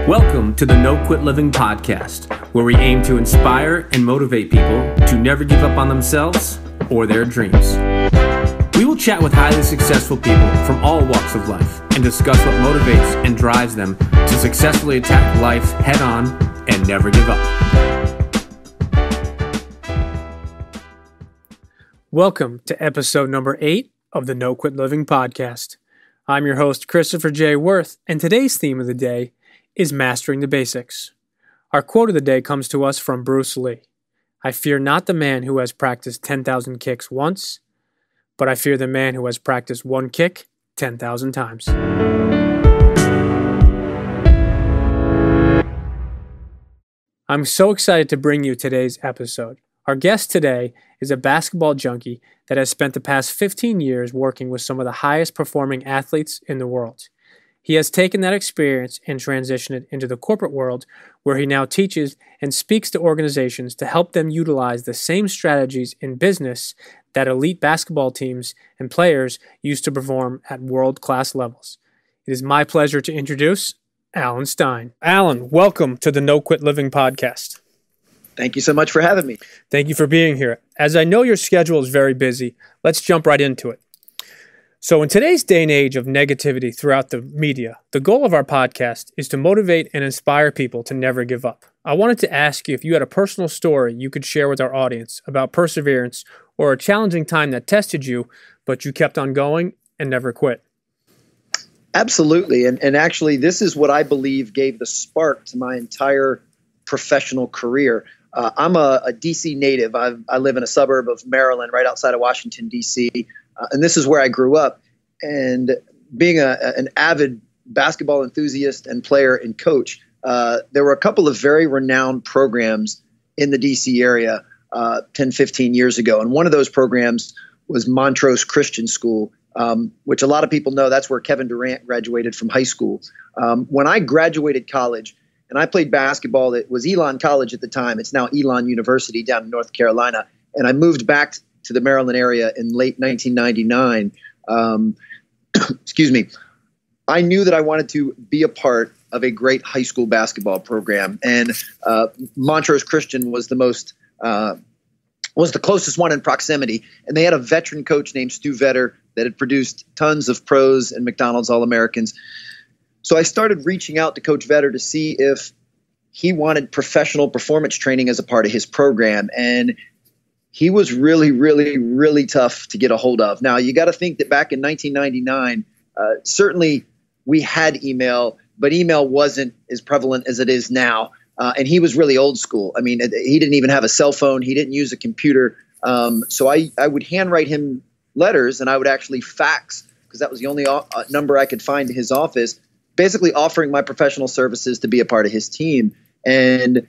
Welcome to the No Quit Living podcast, where we aim to inspire and motivate people to never give up on themselves or their dreams. We will chat with highly successful people from all walks of life and discuss what motivates and drives them to successfully attack life head on and never give up. Welcome to episode number 8 of the No Quit Living podcast. I'm your host, Christopher J. Worth, and today's theme of the day is mastering the basics. Our quote of the day comes to us from Bruce Lee. I fear not the man who has practiced 10,000 kicks once, but I fear the man who has practiced one kick 10,000 times. I'm so excited to bring you today's episode. Our guest today is a basketball junkie that has spent the past 15 years working with some of the highest performing athletes in the world. He has taken that experience and transitioned it into the corporate world, where he now teaches and speaks to organizations to help them utilize the same strategies in business that elite basketball teams and players use to perform at world-class levels. It is my pleasure to introduce Alan Stein. Alan, welcome to the No Quit Living podcast. Thank you so much for having me. Thank you for being here. As I know your schedule is very busy, let's jump right into it. So in today's day and age of negativity throughout the media, the goal of our podcast is to motivate and inspire people to never give up. I wanted to ask you if you had a personal story you could share with our audience about perseverance or a challenging time that tested you, but you kept on going and never quit. Absolutely. And actually, this is what I believe gave the spark to my entire professional career. I'm a D.C. native. I live in a suburb of Maryland, right outside of Washington, D.C., and this is where I grew up. And being an avid basketball enthusiast and player and coach, there were a couple of very renowned programs in the D.C. area 10, 15 years ago. And one of those programs was Montrose Christian School, which a lot of people know that's where Kevin Durant graduated from high school. When I graduated college, and I played basketball, it was Elon College at the time. It's now Elon University down in North Carolina. And I moved back to the Maryland area in late 1999. Excuse me. I knew that I wanted to be a part of a great high school basketball program. And Montrose Christian was the closest one in proximity. And they had a veteran coach named Stu Vetter that had produced tons of pros and McDonald's All-Americans. So I started reaching out to Coach Vetter to see if he wanted professional performance training as a part of his program. And he was really, really, really tough to get a hold of. Now, you got to think that back in 1999, certainly we had email, but email wasn't as prevalent as it is now. And he was really old school. I mean, he didn't even have a cell phone. He didn't use a computer. So I would handwrite him letters, and I would actually fax, because that was the only number I could find to his office, basically offering my professional services to be a part of his team. And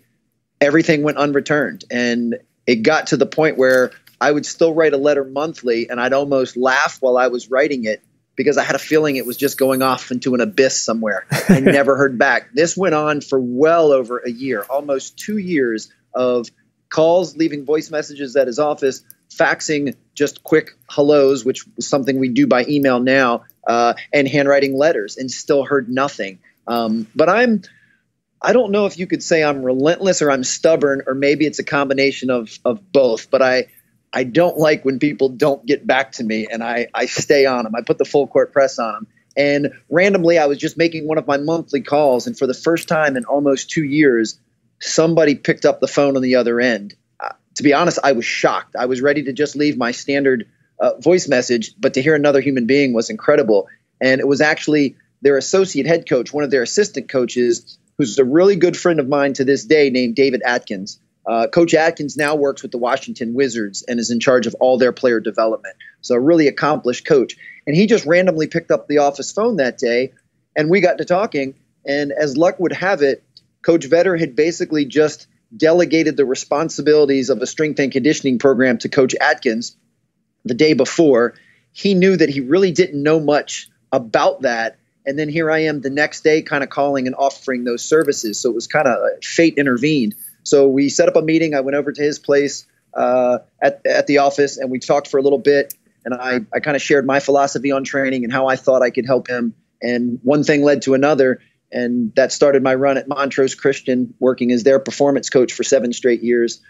everything went unreturned. And it got to the point where I would still write a letter monthly, and I'd almost laugh while I was writing it because I had a feeling it was just going off into an abyss somewhere. I never heard back. This went on for well over a year, almost 2 years of calls, leaving voice messages at his office, faxing just quick hellos, which is something we do by email now, and handwriting letters, and still heard nothing. But I don't know if you could say I'm relentless or I'm stubborn, or maybe it's a combination of both. But I don't like when people don't get back to me, and I stay on them. I put the full court press on them. And randomly, I was just making one of my monthly calls, and for the first time in almost 2 years, somebody picked up the phone on the other end. To be honest, I was shocked. I was ready to just leave my standard voice message, but to hear another human being was incredible. And it was actually their associate head coach, one of their assistant coaches, who's a really good friend of mine to this day, named David Atkins. Coach Atkins now works with the Washington Wizards and is in charge of all their player development. So a really accomplished coach. And he just randomly picked up the office phone that day, and we got to talking. And as luck would have it, Coach Vetter had basically just delegated the responsibilities of a strength and conditioning program to Coach Atkins the day before. He knew that he really didn't know much about that. And then here I am the next day kind of calling and offering those services. So it was kind of fate intervened. So we set up a meeting. I went over to his place at the office, and we talked for a little bit. And I kind of shared my philosophy on training and how I thought I could help him. And one thing led to another. And that started my run at Montrose Christian, working as their performance coach for 7 straight years.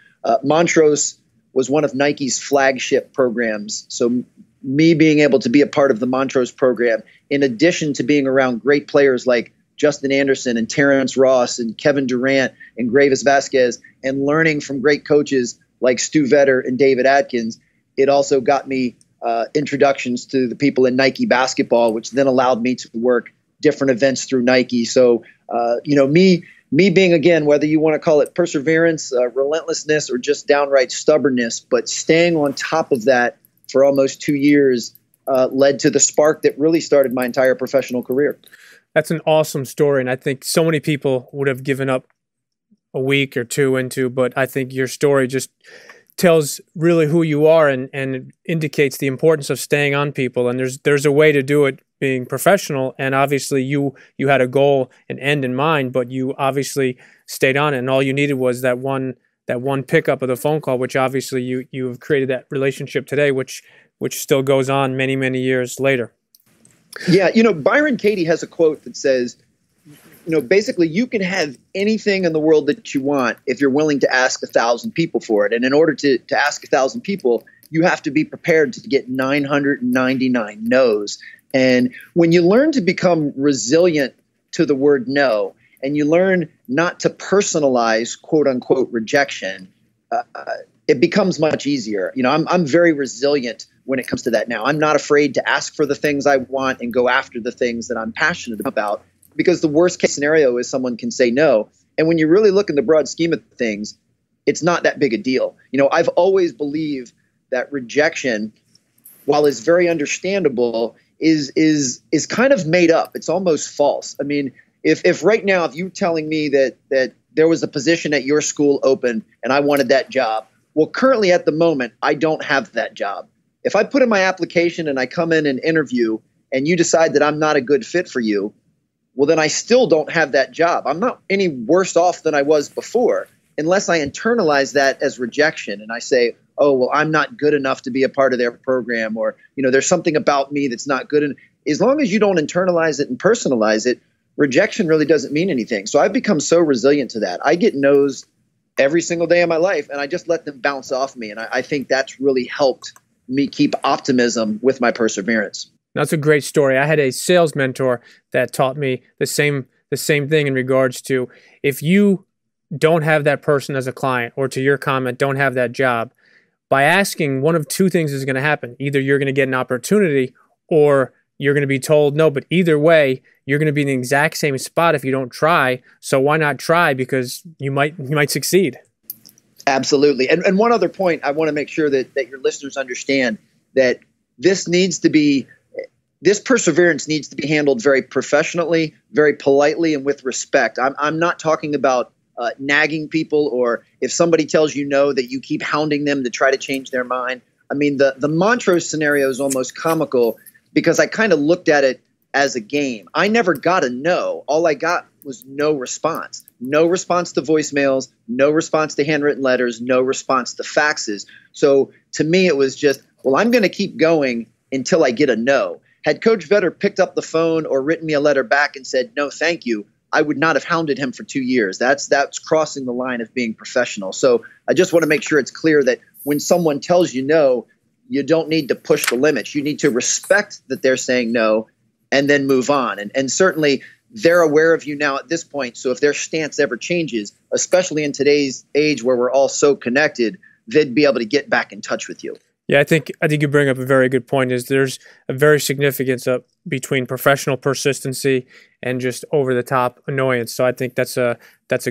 Montrose was one of Nike's flagship programs. So me being able to be a part of the Montrose program, in addition to being around great players like Justin Anderson and Terrence Ross and Kevin Durant and Gravis Vasquez, and learning from great coaches like Stu Vetter and David Atkins, it also got me introductions to the people in Nike basketball, which then allowed me to work different events through Nike. So, me being, again, whether you want to call it perseverance, relentlessness, or just downright stubbornness, but staying on top of that for almost 2 years led to the spark that really started my entire professional career. That's an awesome story. And I think so many people would have given up a week or two into, but I think your story just tells really who you are and indicates the importance of staying on people. And there's a way to do it being professional. And obviously you had a goal, an end in mind, but you obviously stayed on it. And all you needed was that one pickup of the phone call, which obviously you have created that relationship today, which still goes on many, many years later. Yeah. Byron Katie has a quote that says, basically you can have anything in the world that you want if you're willing to ask 1,000 people for it. And in order to ask 1,000 people, you have to be prepared to get 999 no's. And when you learn to become resilient to the word no, and you learn not to personalize quote unquote rejection, it becomes much easier. I'm very resilient when it comes to that now. I'm not afraid to ask for the things I want and go after the things that I'm passionate about, because the worst case scenario is someone can say no. And when you really look in the broad scheme of things, it's not that big a deal. I've always believed that rejection, while it's very understandable, is kind of made up. It's almost false. I mean, if right now, if you're telling me that there was a position at your school open and I wanted that job, well, currently at the moment, I don't have that job. If I put in my application and I come in and interview and you decide that I'm not a good fit for you, well, then I still don't have that job. I'm not any worse off than I was before, unless I internalize that as rejection and I say, oh, well, I'm not good enough to be a part of their program, or, there's something about me that's not good. And as long as you don't internalize it and personalize it, rejection really doesn't mean anything. So I've become so resilient to that. I get no's every single day of my life, and I just let them bounce off me. And I think that's really helped me keep optimism with my perseverance. That's a great story. I had a sales mentor that taught me the same thing in regards to, if you don't have that person as a client, or to your comment, don't have that job, by asking, one of two things is going to happen. Either you're going to get an opportunity, or you're going to be told no. But either way, you're going to be in the exact same spot if you don't try. So why not try? Because you might succeed. Absolutely. And one other point, I want to make sure that your listeners understand that this perseverance needs to be handled very professionally, very politely, and with respect. I'm not talking about nagging people, or if somebody tells you no, that you keep hounding them to try to change their mind. I mean, the Montrose scenario is almost comical, because I kind of looked at it as a game. I never got a no. All I got was no response. No response to voicemails, no response to handwritten letters, no response to faxes. So to me, it was just, well, I'm going to keep going until I get a no. Had Coach Vetter picked up the phone or written me a letter back and said, no, thank you, I would not have hounded him for 2 years. That's crossing the line of being professional. So I just want to make sure it's clear that when someone tells you no, you don't need to push the limits. You need to respect that they're saying no and then move on. And certainly they're aware of you now at this point. So if their stance ever changes, especially in today's age where we're all so connected, they'd be able to get back in touch with you. Yeah, I think you bring up a very good point. Is there's a very significance between professional persistency and just over the top annoyance. So I think that's a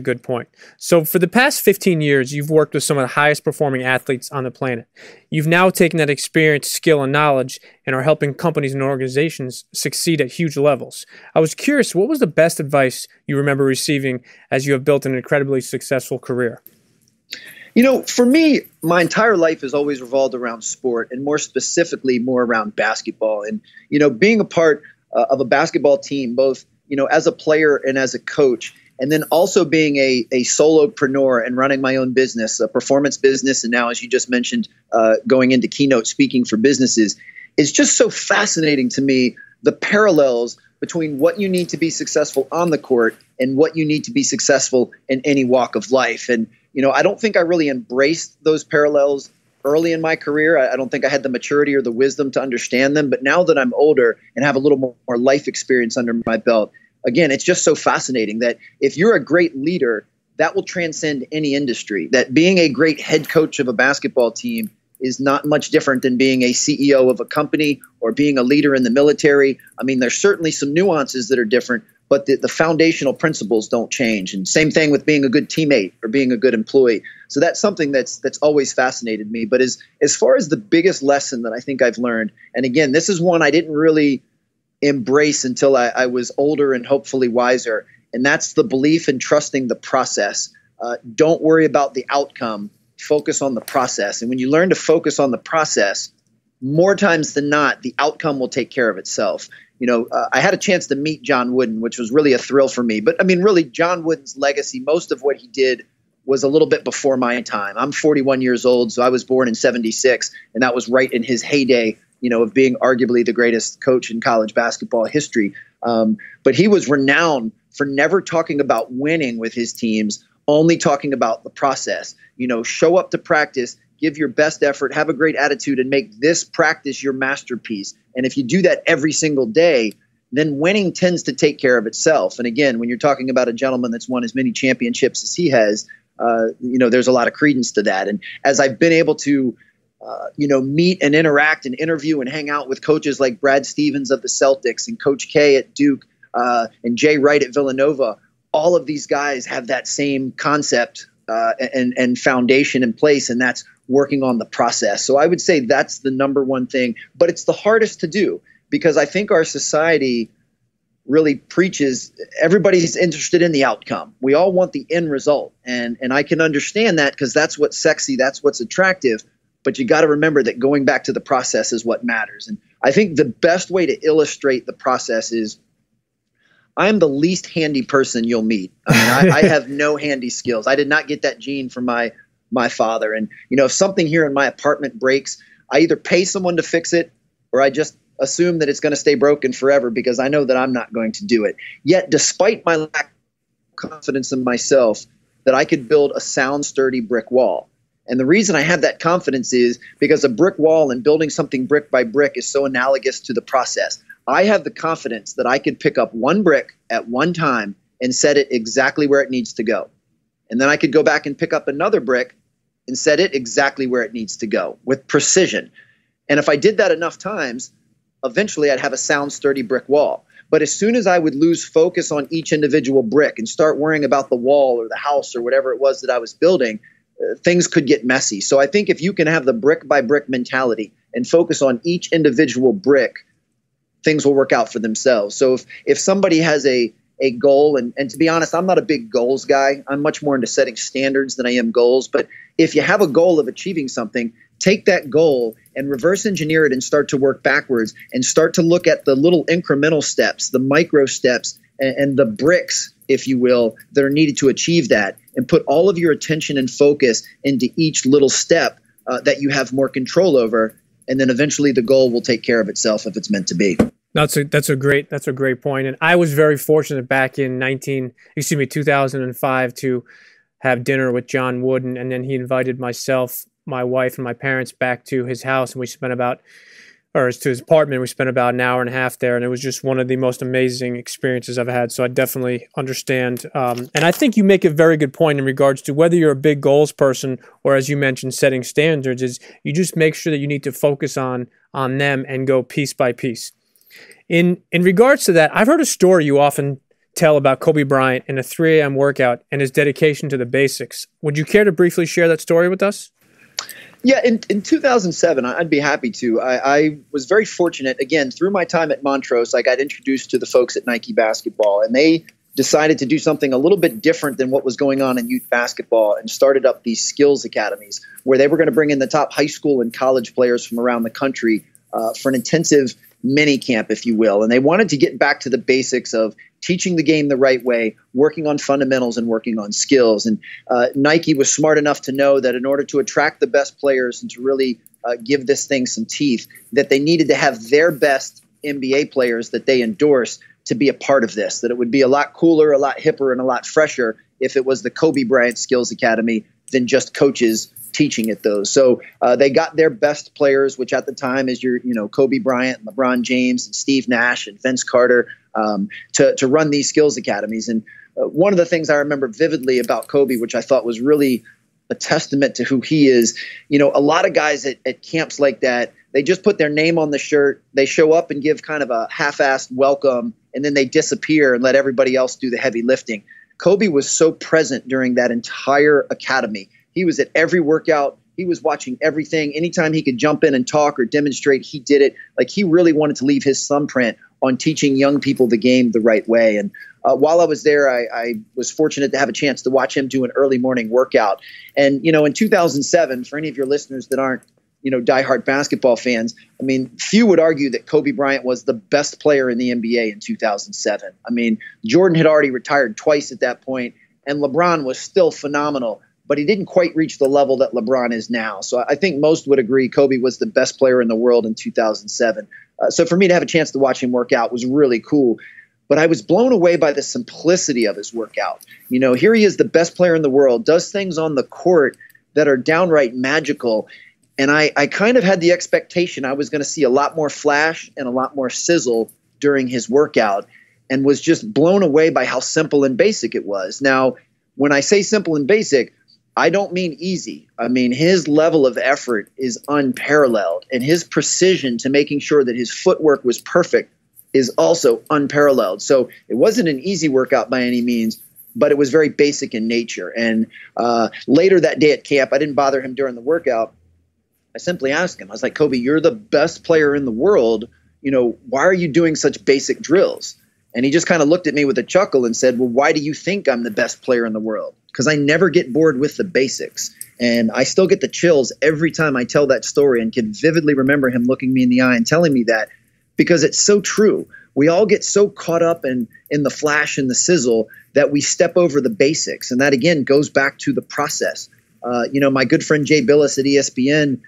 good point. So for the past 15 years, you've worked with some of the highest performing athletes on the planet. You've now taken that experience, skill, and knowledge and are helping companies and organizations succeed at huge levels. I was curious, what was the best advice you remember receiving as you have built an incredibly successful career? For me, my entire life has always revolved around sport, and more specifically, more around basketball. And, being a part of a basketball team, both, as a player and as a coach, and then also being a solopreneur and running my own business, a performance business, and now, as you just mentioned, going into keynote speaking for businesses, is just so fascinating to me, the parallels between what you need to be successful on the court and what you need to be successful in any walk of life. And, I don't think I really embraced those parallels early in my career. I don't think I had the maturity or the wisdom to understand them. But now that I'm older and have a little more life experience under my belt, again, it's just so fascinating that if you're a great leader, that will transcend any industry. That being a great head coach of a basketball team is not much different than being a CEO of a company or being a leader in the military. I mean, there's certainly some nuances that are different, but the foundational principles don't change. And same thing with being a good teammate or being a good employee. So that's something that's always fascinated me. But as far as the biggest lesson that I think I've learned, and again, this is one I didn't really embrace until I was older and hopefully wiser, and that's the belief in trusting the process. Don't worry about the outcome. Focus on the process. And when you learn to focus on the process, more times than not, the outcome will take care of itself. I had a chance to meet John Wooden, which was really a thrill for me. But I mean, really, John Wooden's legacy, most of what he did was a little bit before my time. I'm 41 years old, so I was born in 76, and that was right in his heyday, of being arguably the greatest coach in college basketball history. But he was renowned for never talking about winning with his teams, only talking about the process. Show up to practice, give your best effort, have a great attitude, and make this practice your masterpiece. And if you do that every single day, then winning tends to take care of itself. And again, when you're talking about a gentleman that's won as many championships as he has, there's a lot of credence to that. And as I've been able to, meet and interact and interview and hang out with coaches like Brad Stevens of the Celtics and Coach K at Duke and Jay Wright at Villanova, all of these guys have that same concept and foundation in place, and that's working on the process. So I would say that's the number one thing, but it's the hardest to do because I think our society really preaches everybody's interested in the outcome. We all want the end result, and I can understand that because that's what's sexy, that's what's attractive, but you got to remember that going back to the process is what matters. And I think the best way to illustrate the process is I'm the least handy person you'll meet. I mean, I have no handy skills. I did not get that gene from my father. And, if something here in my apartment breaks, I either pay someone to fix it or I just assume that it's going to stay broken forever because I know that I'm not going to do it. Yet, despite my lack of confidence in myself, that I could build a sound, sturdy brick wall. And the reason I have that confidence is because a brick wall and building something brick by brick is so analogous to the process. I have the confidence that I could pick up one brick at one time and set it exactly where it needs to go. And then I could go back and pick up another brick and set it exactly where it needs to go with precision. And if I did that enough times, eventually I'd have a sound, sturdy brick wall. But as soon as I would lose focus on each individual brick and start worrying about the wall or the house or whatever it was that I was building, things could get messy. So I think if you can have the brick by brick mentality and focus on each individual brick, things will work out for themselves. So if somebody has a goal, and to be honest, I'm not a big goals guy. I'm much more into setting standards than I am goals. But if you have a goal of achieving something, take that goal and reverse engineer it and start to work backwards and start to look at the little incremental steps, the micro steps, and the bricks, if you will, that are needed to achieve that, and put all of your attention and focus into each little step that you have more control over. And then eventually the goal will take care of itself if it's meant to be. That's a great point. And I was very fortunate back in 2005 to have dinner with John Wooden, and then he invited myself, my wife, and my parents back to his house, and we spent to his apartment. We spent about an hour and a half there, and it was just one of the most amazing experiences I've had. So I definitely understand. And I think you make a very good point in regards to whether you're a big goals person or, as you mentioned, setting standards, is you just make sure that you need to focus on them and go piece by piece. In regards to that, I've heard a story you often tell about Kobe Bryant in a 3 a.m. workout and his dedication to the basics. Would you care to briefly share that story with us? Yeah, in 2007, I'd be happy to. I was very fortunate, again, through my time at Montrose, I got introduced to the folks at Nike Basketball, and they decided to do something a little bit different than what was going on in youth basketball and started up these skills academies where they were going to bring in the top high school and college players from around the country for an intensive mini camp, if you will. And they wanted to get back to the basics of teaching the game the right way, working on fundamentals and working on skills. And Nike was smart enough to know that in order to attract the best players and to really give this thing some teeth, that they needed to have their best NBA players that they endorsed to be a part of this, that it would be a lot cooler, a lot hipper, and a lot fresher if it was the Kobe Bryant Skills Academy than just coaches teaching at those. So they got their best players, which at the time is your, Kobe Bryant, and LeBron James, and Steve Nash, and Vince Carter, to run these skills academies. And one of the things I remember vividly about Kobe, which I thought was really a testament to who he is, a lot of guys at camps like that, they just put their name on the shirt, they show up and give kind of a half-assed welcome, and then they disappear and let everybody else do the heavy lifting. Kobe was so present during that entire academy. He was at every workout. He was watching everything. Anytime he could jump in and talk or demonstrate, he did it. Like, he really wanted to leave his thumbprint on teaching young people the game the right way. And while I was there, I was fortunate to have a chance to watch him do an early morning workout. And, in 2007, for any of your listeners that aren't, diehard basketball fans, I mean, few would argue that Kobe Bryant was the best player in the NBA in 2007. I mean, Jordan had already retired twice at that point, and LeBron was still phenomenal, but he didn't quite reach the level that LeBron is now. So I think most would agree Kobe was the best player in the world in 2007. So for me to have a chance to watch him work out was really cool. But I was blown away by the simplicity of his workout. Here he is, the best player in the world, does things on the court that are downright magical. And I kind of had the expectation I was going to see a lot more flash and a lot more sizzle during his workout, and was just blown away by how simple and basic it was. Now, when I say simple and basic, I don't mean easy. I mean, his level of effort is unparalleled, and his precision to making sure that his footwork was perfect is also unparalleled. So it wasn't an easy workout by any means, but it was very basic in nature. And later that day at camp, I didn't bother him during the workout. I simply asked him, I was like, Kobe, you're the best player in the world. Why are you doing such basic drills? And he just kind of looked at me with a chuckle and said, well, why do you think I'm the best player in the world? Because I never get bored with the basics. And I still get the chills every time I tell that story, and can vividly remember him looking me in the eye and telling me that, because it's so true. We all get so caught up in the flash and the sizzle that we step over the basics. And that, again, goes back to the process. My good friend Jay Billis at ESPN,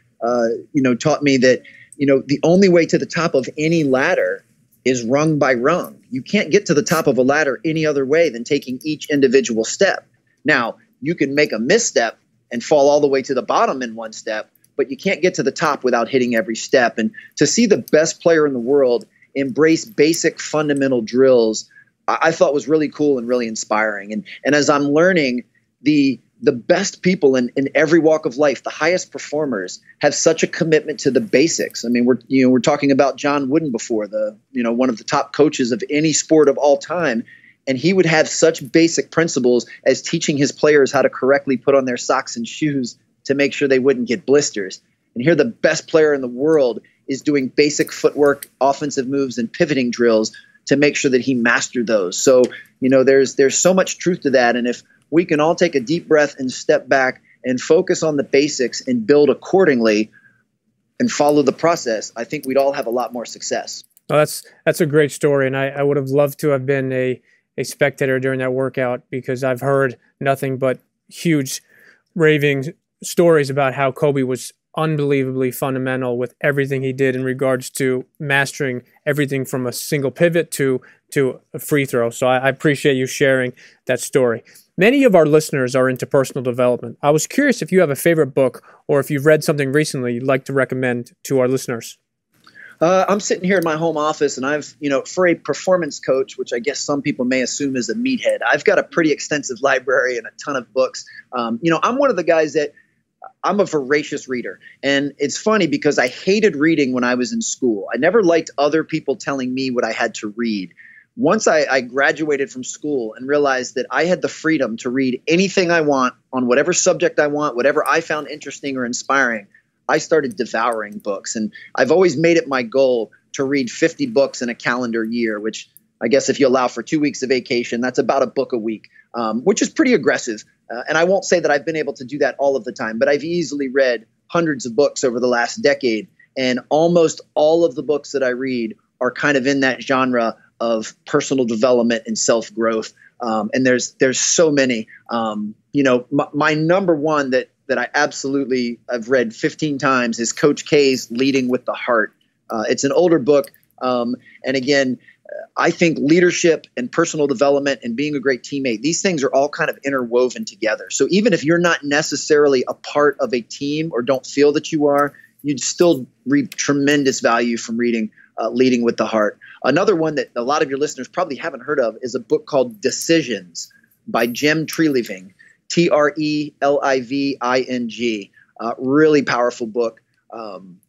taught me that, the only way to the top of any ladder is rung by rung. You can't get to the top of a ladder any other way than taking each individual step. Now, you can make a misstep and fall all the way to the bottom in one step, but you can't get to the top without hitting every step. And to see the best player in the world embrace basic fundamental drills, I thought was really cool and really inspiring. And as I'm learning, the best people in every walk of life, the highest performers, have such a commitment to the basics. I mean, we're talking about John Wooden before, one of the top coaches of any sport of all time. And he would have such basic principles as teaching his players how to correctly put on their socks and shoes to make sure they wouldn't get blisters. And here the best player in the world is doing basic footwork, offensive moves, and pivoting drills to make sure that he mastered those. So, there's so much truth to that. And if we can all take a deep breath and step back and focus on the basics and build accordingly and follow the process, I think we'd all have a lot more success. Well, that's a great story. And I would have loved to have been a spectator during that workout, because I've heard nothing but huge raving stories about how Kobe was unbelievably fundamental with everything he did in regards to mastering everything from a single pivot to a free throw. So I appreciate you sharing that story. Many of our listeners are into personal development. I was curious if you have a favorite book, or if you've read something recently you'd like to recommend to our listeners. I'm sitting here in my home office, and I've, for a performance coach, which I guess some people may assume is a meathead, I've got a pretty extensive library and a ton of books. I'm one of the guys that I'm a voracious reader. And it's funny because I hated reading when I was in school. I never liked other people telling me what I had to read. Once I graduated from school and realized that I had the freedom to read anything I want on whatever subject I want, whatever I found interesting or inspiring, I started devouring books. And I've always made it my goal to read 50 books in a calendar year, which I guess if you allow for 2 weeks of vacation, that's about a book a week, which is pretty aggressive. And I won't say that I've been able to do that all of the time, but I've easily read hundreds of books over the last decade. And almost all of the books that I read are kind of in that genre of personal development and self-growth. And there's so many. My number one that I absolutely I've read 15 times is Coach K's Leading with the Heart. It's an older book. And again, I think leadership and personal development and being a great teammate, these things are all kind of interwoven together. So even if you're not necessarily a part of a team or don't feel that you are, you'd still reap tremendous value from reading Leading with the Heart. Another one that a lot of your listeners probably haven't heard of is a book called Decisions by Jim Treliving, Treliving. Really powerful book. And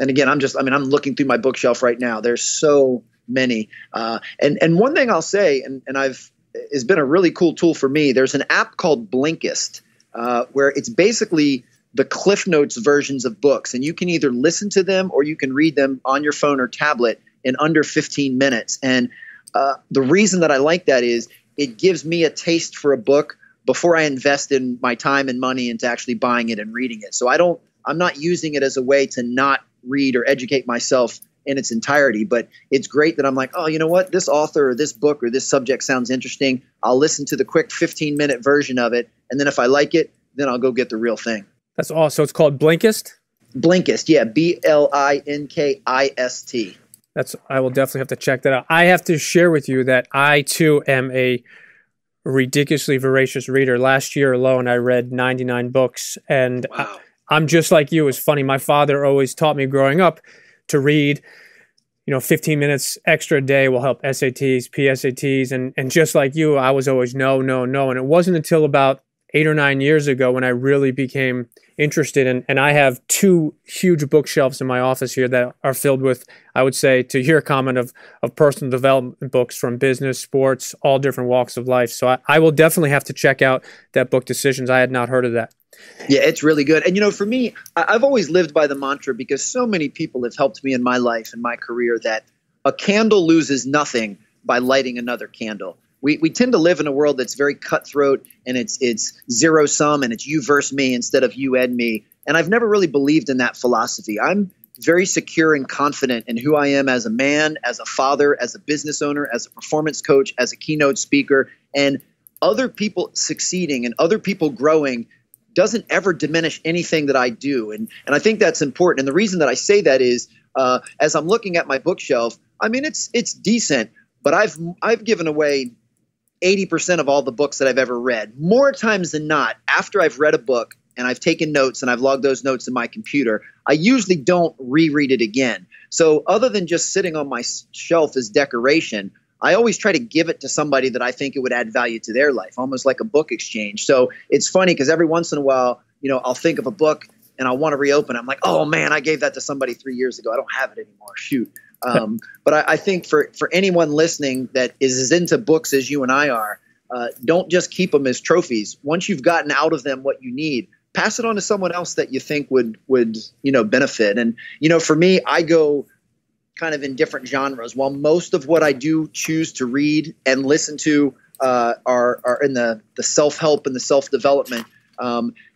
again, I'm looking through my bookshelf right now. There's so many. And one thing I'll say, and it's been a really cool tool for me. There's an app called Blinkist, where it's basically the Cliff Notes versions of books, and you can either listen to them or you can read them on your phone or tablet in under 15 minutes. And the reason that I like that is it gives me a taste for a book before I invest in my time and money into actually buying it and reading it. So I'm not using it as a way to not read or educate myself in its entirety, but it's great that I'm like, oh, you know what? This author or this book or this subject sounds interesting. I'll listen to the quick 15-minute version of it. And then if I like it, then I'll go get the real thing. That's awesome. So it's called Blinkist? Blinkist, yeah. Blinkist. I will definitely have to check that out. I have to share with you that I too am a ridiculously voracious reader. Last year alone, I read 99 books, and wow. I'm just like you. It's funny. My father always taught me growing up to read, 15 minutes extra a day will help SATs, PSATs. And just like you, I was always no. And it wasn't until about 8 or 9 years ago when I really became interested in, and I have 2 huge bookshelves in my office here that are filled with, I would say, to your comment of personal development books from business, sports, all different walks of life. So I will definitely have to check out that book, Decisions. I had not heard of that. Yeah, it's really good. And, for me, I've always lived by the mantra, because so many people have helped me in my life and my career, that a candle loses nothing by lighting another candle. We tend to live in a world that's very cutthroat, and it's zero sum, and it's you versus me instead of you and me. And I've never really believed in that philosophy. I'm very secure and confident in who I am as a man, as a father, as a business owner, as a performance coach, as a keynote speaker. And other people succeeding and other people growing doesn't ever diminish anything that I do. And I think that's important. And the reason that I say that is, as I'm looking at my bookshelf, it's decent, but I've given away 80% of all the books that I've ever read. More times than not, after I've read a book and I've taken notes and I've logged those notes in my computer, I usually don't reread it again. So other than just sitting on my shelf as decoration, I always try to give it to somebody that I think it would add value to their life, almost like a book exchange. So it's funny because every once in a while, I'll think of a book and I want to reopen it. I'm like, oh man, I gave that to somebody 3 years ago. I don't have it anymore. Shoot. But I think for anyone listening that is as into books as you and I are, don't just keep them as trophies. Once you've gotten out of them what you need, pass it on to someone else that you think would benefit. And, for me, I go kind of in different genres. While most of what I do choose to read and listen to are in the self-help and the self-development.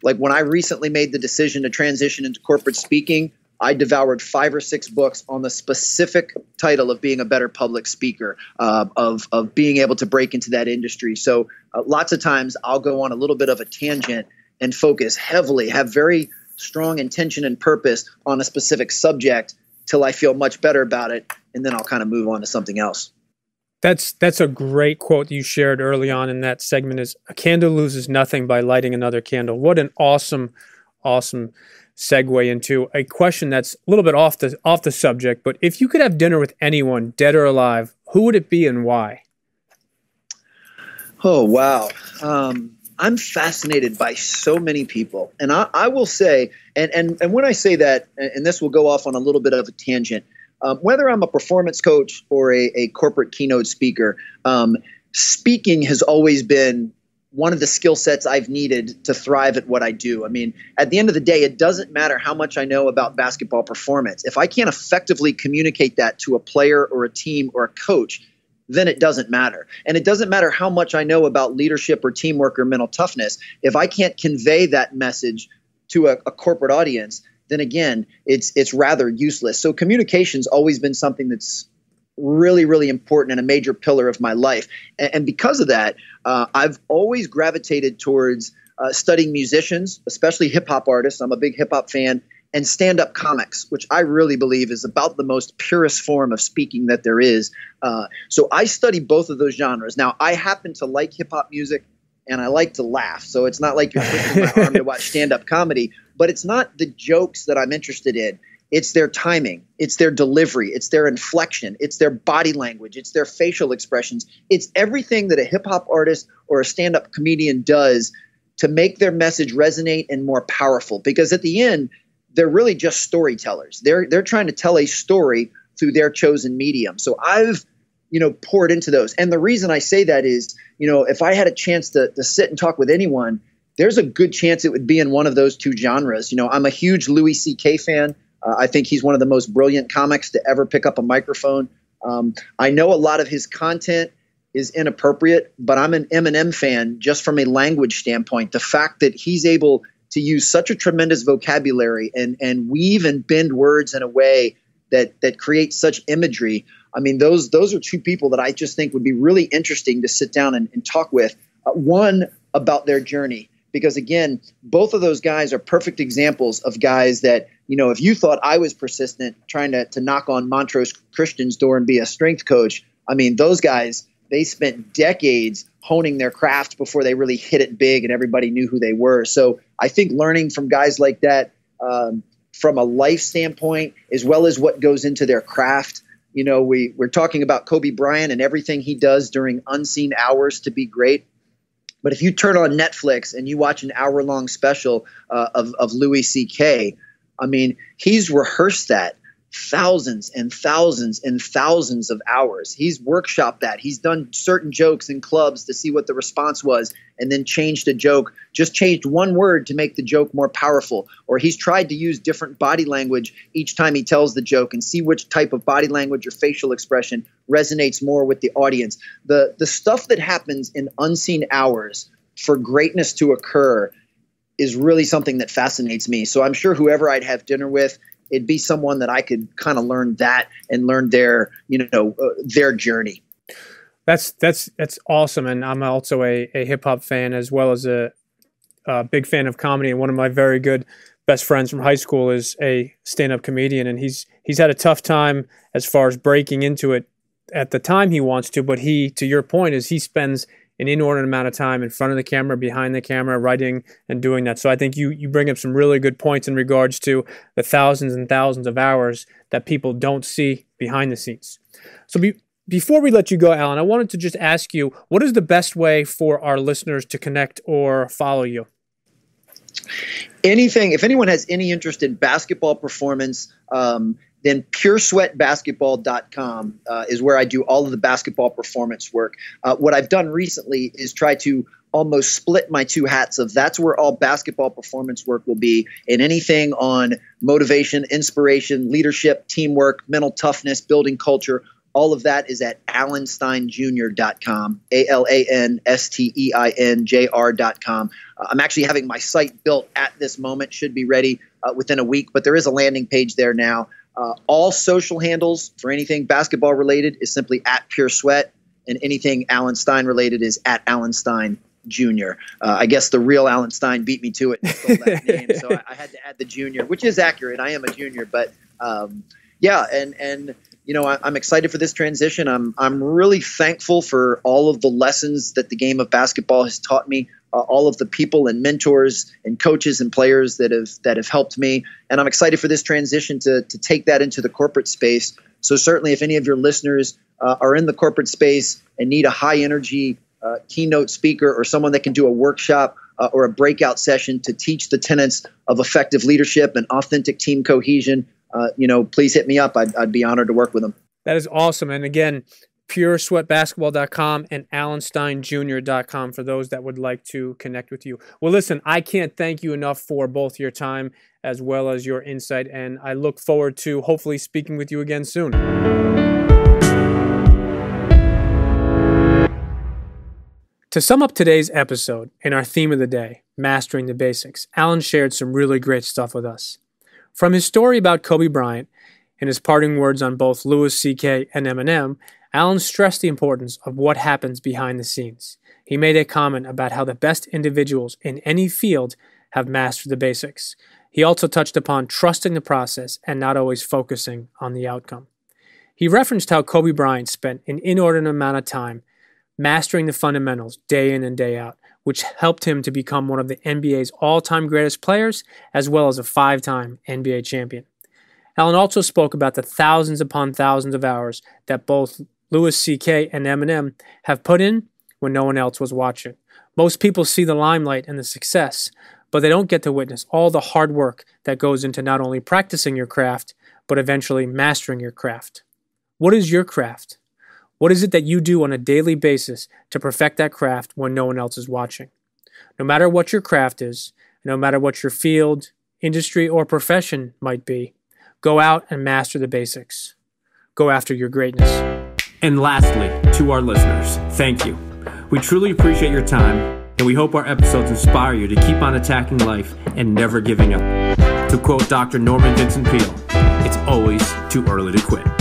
Like when I recently made the decision to transition into corporate speaking, I devoured 5 or 6 books on the specific title of being a better public speaker, of being able to break into that industry. So lots of times I'll go on a little bit of a tangent and focus heavily, have very strong intention and purpose on a specific subject till I feel much better about it, and then I'll kind of move on to something else. That's a great quote you shared early on in that segment, is a candle loses nothing by lighting another candle. What an awesome segue into a question that's a little bit off the subject, but if you could have dinner with anyone, dead or alive, who would it be and why? Oh, wow. I'm fascinated by so many people. And I will say, and when I say that, and this will go off on a little bit of a tangent, whether I'm a performance coach or a corporate keynote speaker, speaking has always been one of the skill sets I've needed to thrive at what I do. At the end of the day, it doesn't matter how much I know about basketball performance. If I can't effectively communicate that to a player or a team or a coach, then it doesn't matter. And it doesn't matter how much I know about leadership or teamwork or mental toughness. If I can't convey that message to a corporate audience, then again, it's rather useless. So communication's always been something that's really, really important and a major pillar of my life. And because of that, I've always gravitated towards studying musicians, especially hip hop artists. I'm a big hip hop fan. and stand-up comics, which I really believe is about the most purest form of speaking that there is. So I study both of those genres. Now, I happen to like hip-hop music, and I like to laugh. So it's not like you're twisting my arm to watch stand-up comedy, but it's not the jokes that I'm interested in. It's their timing, it's their delivery, it's their inflection, it's their body language, it's their facial expressions. It's everything that a hip-hop artist or a stand-up comedian does to make their message resonate and more powerful. Because at the end, they're really just storytellers. They're trying to tell a story through their chosen medium. So I've poured into those. And the reason I say that is, if I had a chance to sit and talk with anyone, there's a good chance it would be in one of those two genres. I'm a huge Louis C.K. fan. I think he's one of the most brilliant comics to ever pick up a microphone. I know a lot of his content is inappropriate, but I'm an Eminem fan just from a language standpoint. The fact that he's able to use such a tremendous vocabulary and weave and bend words in a way that creates such imagery. I mean, those are two people that I just think would be really interesting to sit down and talk with. One, about their journey. Because again, both of those guys are perfect examples of guys that, if you thought I was persistent trying to knock on Montrose Christian's door and be a strength coach, I mean, those guys, they spent decades honing their craft before they really hit it big and everybody knew who they were. So I think learning from guys like that from a life standpoint, as well as what goes into their craft, we're talking about Kobe Bryant and everything he does during unseen hours to be great. But if you turn on Netflix and you watch an hour-long special of Louis C.K., I mean, he's rehearsed that thousands and thousands and thousands of hours. He's workshopped that. He's done certain jokes in clubs to see what the response was and then changed a joke, just changed one word to make the joke more powerful. Or he's tried to use different body language each time he tells the joke and see which type of body language or facial expression resonates more with the audience. The stuff that happens in unseen hours for greatness to occur is really something that fascinates me. So I'm sure whoever I'd have dinner with, it'd be someone that I could kind of learn that and learn their, their journey. That's awesome. And I'm also a hip hop fan as well as a big fan of comedy. And one of my very good best friends from high school is a stand-up comedian. And he's had a tough time as far as breaking into it at the time he wants to. But he, to your point, is he spends an inordinate amount of time in front of the camera, behind the camera, writing and doing that. So I think you bring up some really good points in regards to the thousands and thousands of hours that people don't see behind the scenes. So before we let you go, Alan, I wanted to just ask you, what is the best way for our listeners to connect or follow you? If anyone has any interest in basketball performance, then puresweatbasketball.com is where I do all of the basketball performance work. What I've done recently is try to almost split my two hats of that's where all basketball performance work will be, and anything on motivation, inspiration, leadership, teamwork, mental toughness, building culture. All of that is at alansteinjr.com, ALANSTEINJR.com. I'm actually having my site built at this moment, should be ready within a week, but there is a landing page there now. All social handles for anything basketball related is simply at Pure Sweat, and anything Alan Stein related is at Alan Stein Jr. I guess the real Alan Stein beat me to it and stole that name, so I had to add the junior, which is accurate. I am a junior, but yeah, and I'm excited for this transition. I'm really thankful for all of the lessons that the game of basketball has taught me. All of the people and mentors and coaches and players that have helped me. And I'm excited for this transition to take that into the corporate space. So certainly if any of your listeners are in the corporate space and need a high energy keynote speaker or someone that can do a workshop or a breakout session to teach the tenets of effective leadership and authentic team cohesion, please hit me up. I'd be honored to work with them. That is awesome. And again, puresweatbasketball.com and alansteinjr.com for those that would like to connect with you. Well, listen, I can't thank you enough for both your time as well as your insight, and I look forward to hopefully speaking with you again soon. To sum up today's episode and our theme of the day, Mastering the Basics, Alan shared some really great stuff with us. From his story about Kobe Bryant and his parting words on both Louis C.K. and Eminem, Alan stressed the importance of what happens behind the scenes. He made a comment about how the best individuals in any field have mastered the basics. He also touched upon trusting the process and not always focusing on the outcome. He referenced how Kobe Bryant spent an inordinate amount of time mastering the fundamentals day in and day out, which helped him to become one of the NBA's all-time greatest players, as well as a 5-time NBA champion. Allen also spoke about the thousands upon thousands of hours that both Louis C.K. and Eminem have put in when no one else was watching. Most people see the limelight and the success, but they don't get to witness all the hard work that goes into not only practicing your craft, but eventually mastering your craft. What is your craft? What is it that you do on a daily basis to perfect that craft when no one else is watching? No matter what your craft is, no matter what your field, industry, or profession might be, go out and master the basics. Go after your greatness. And lastly, to our listeners, thank you. We truly appreciate your time, and we hope our episodes inspire you to keep on attacking life and never giving up. To quote Dr. Norman Vincent Peale, it's always too early to quit.